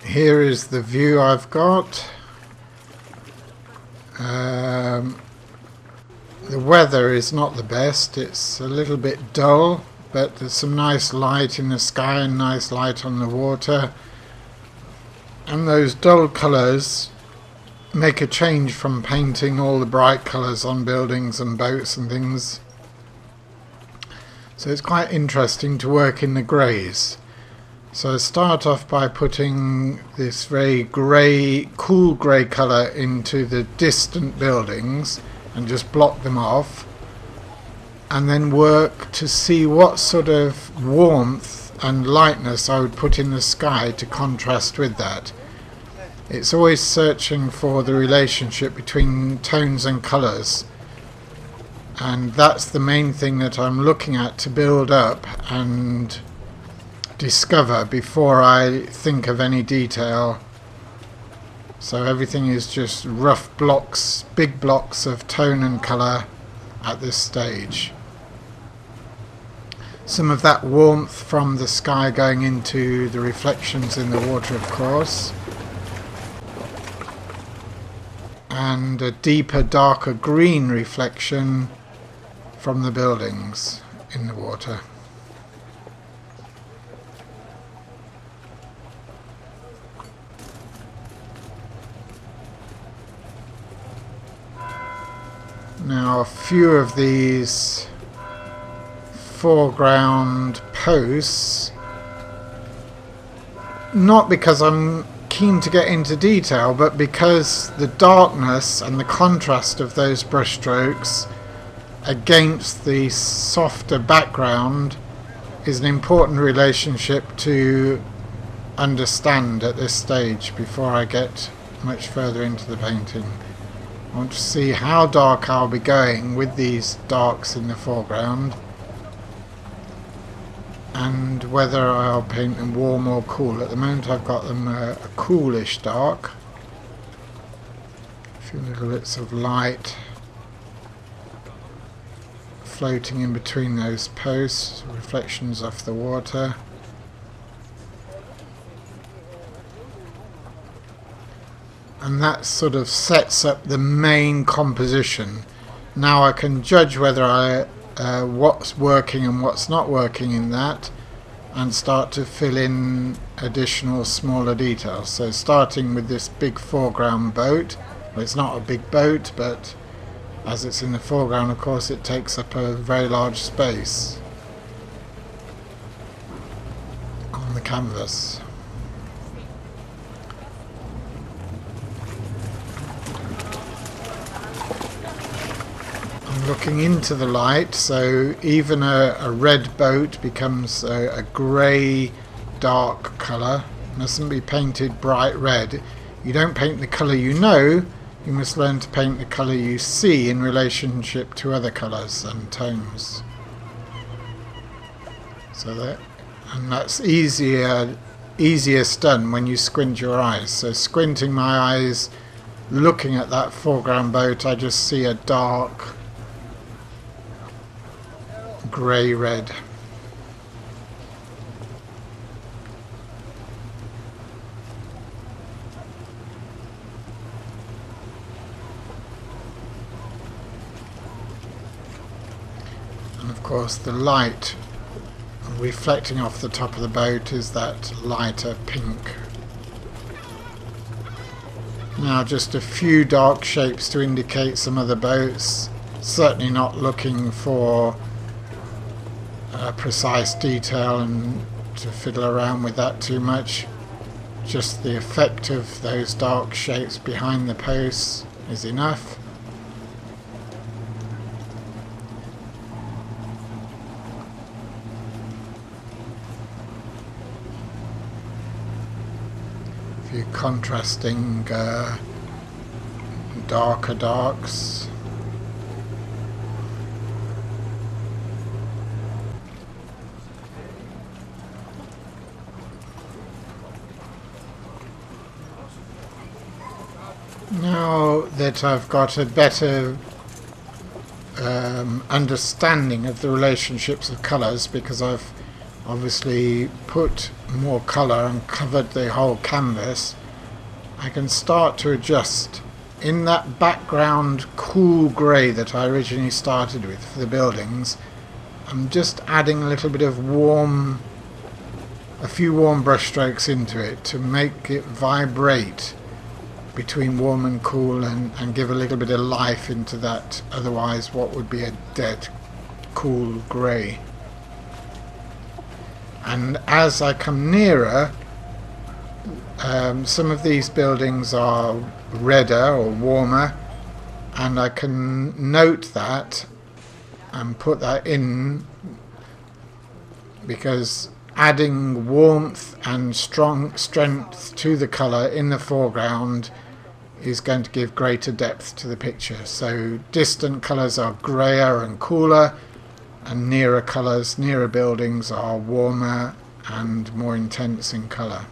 Here is the view I've got. The weather is not the best, it's a little bit dull, but there's some nice light in the sky and nice light on the water, and those dull colours make a change from painting all the bright colours on buildings and boats and things. So it's quite interesting to work in the greys. So I start off by putting this very grey, cool grey colour into the distant buildings and just block them off, and then work to see what sort of warmth and lightness I would put in the sky to contrast with that. It's always searching for the relationship between tones and colours, and that's the main thing that I'm looking at to build up and discover before I think of any detail. So everything is just rough blocks, big blocks of tone and colour at this stage. Some of that warmth from the sky going into the reflections in the water, of course, and a deeper, darker green reflection from the buildings in the water. Now a few of these foreground posts, not because I'm keen to get into detail, but because the darkness and the contrast of those brush strokes against the softer background is an important relationship to understand at this stage before I get much further into the painting. I want to see how dark I'll be going with these darks in the foreground, and whether I'll paint them warm or cool. At the moment I've got them a coolish dark. A few little bits of light floating in between those posts, reflections off the water. And that sort of sets up the main composition. Now I can judge whether what's working and what's not working in that, and start to fill in additional smaller details. So starting with this big foreground boat. Well, it's not a big boat, but as it's in the foreground, of course, it takes up a very large space on the canvas. Looking into the light, so even a red boat becomes a grey dark colour. Mustn't be painted bright red. You don't paint the colour you know, you must learn to paint the colour you see in relationship to other colours and tones. So that's easiest done when you squint your eyes. So squinting my eyes, looking at that foreground boat, I just see a dark grey red. And of course the light reflecting off the top of the boat is that lighter pink. Now just a few dark shapes to indicate some other boats, certainly not looking for precise detail and to fiddle around with that too much. Just the effect of those dark shapes behind the posts is enough. A few contrasting darker darks. Now that I've got a better understanding of the relationships of colours, because I've obviously put more colour and covered the whole canvas, I can start to adjust in that background cool grey that I originally started with for the buildings. I'm just adding a little bit of a few warm brush strokes into it to make it vibrate between warm and cool, and give a little bit of life into that, otherwise what would be a dead cool grey. And as I come nearer, some of these buildings are redder or warmer, and I can note that and put that in, because adding warmth and strong strength to the colour in the foreground is going to give greater depth to the picture. So distant colours are greyer and cooler, and nearer colours, nearer buildings are warmer and more intense in colour.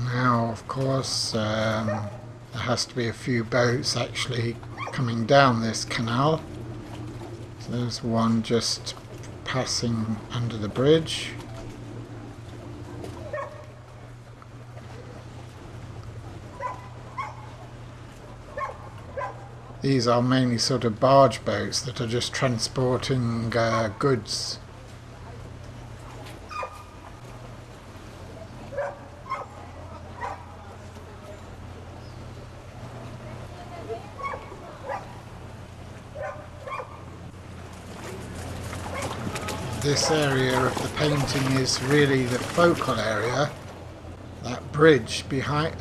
Now, of course, there has to be a few boats actually coming down this canal. So there's one just passing under the bridge. These are mainly sort of barge boats that are just transporting goods. This area of the painting is really the focal area. That bridge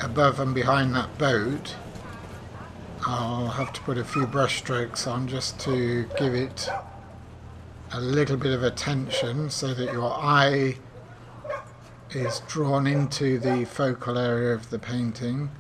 above and behind that boat, I'll have to put a few brush strokes on just to give it a little bit of attention so that your eye is drawn into the focal area of the painting.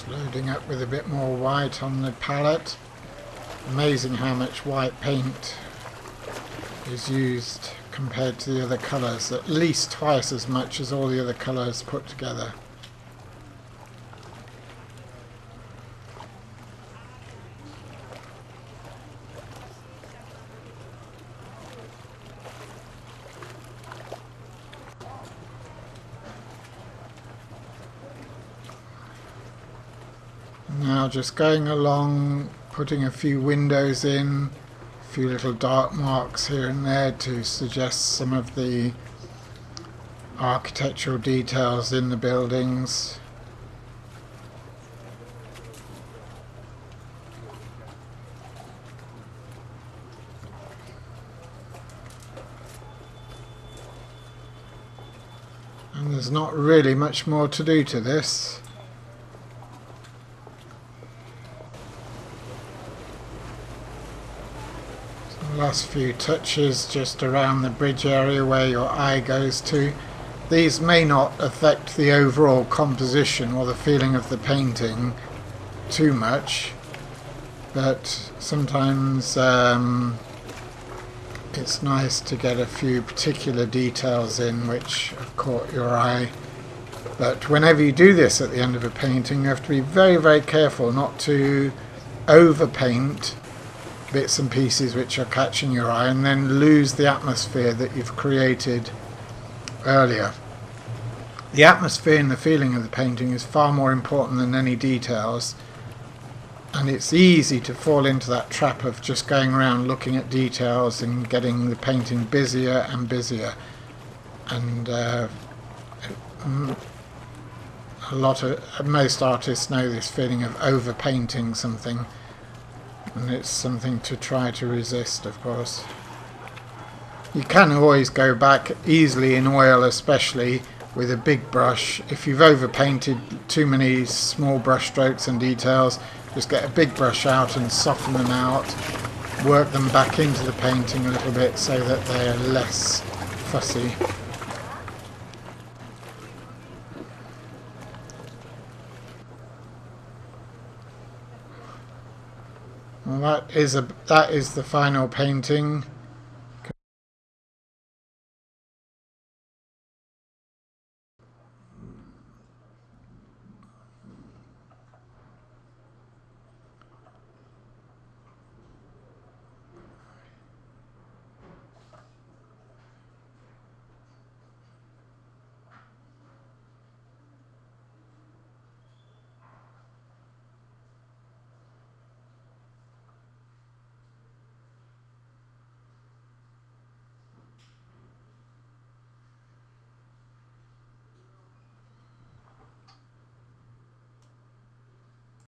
Loading up with a bit more white on the palette. Amazing how much white paint is used compared to the other colours, at least twice as much as all the other colours put together. Now just going along, putting a few windows in, a few little dark marks here and there to suggest some of the architectural details in the buildings. And there's not really much more to do to this. Last few touches just around the bridge area where your eye goes to. These may not affect the overall composition or the feeling of the painting too much, but sometimes it's nice to get a few particular details in which have caught your eye. But whenever you do this at the end of a painting, you have to be very, very careful not to overpaint bits and pieces which are catching your eye and then lose the atmosphere that you've created earlier. The atmosphere and the feeling of the painting is far more important than any details, and it's easy to fall into that trap of just going around looking at details and getting the painting busier and busier, and most artists know this feeling of overpainting something, and it's something to try to resist, of course. You can always go back easily in oil, especially with a big brush. If you've overpainted too many small brush strokes and details, just get a big brush out and soften them out, work them back into the painting a little bit so that they're less fussy. Well, that is the final painting.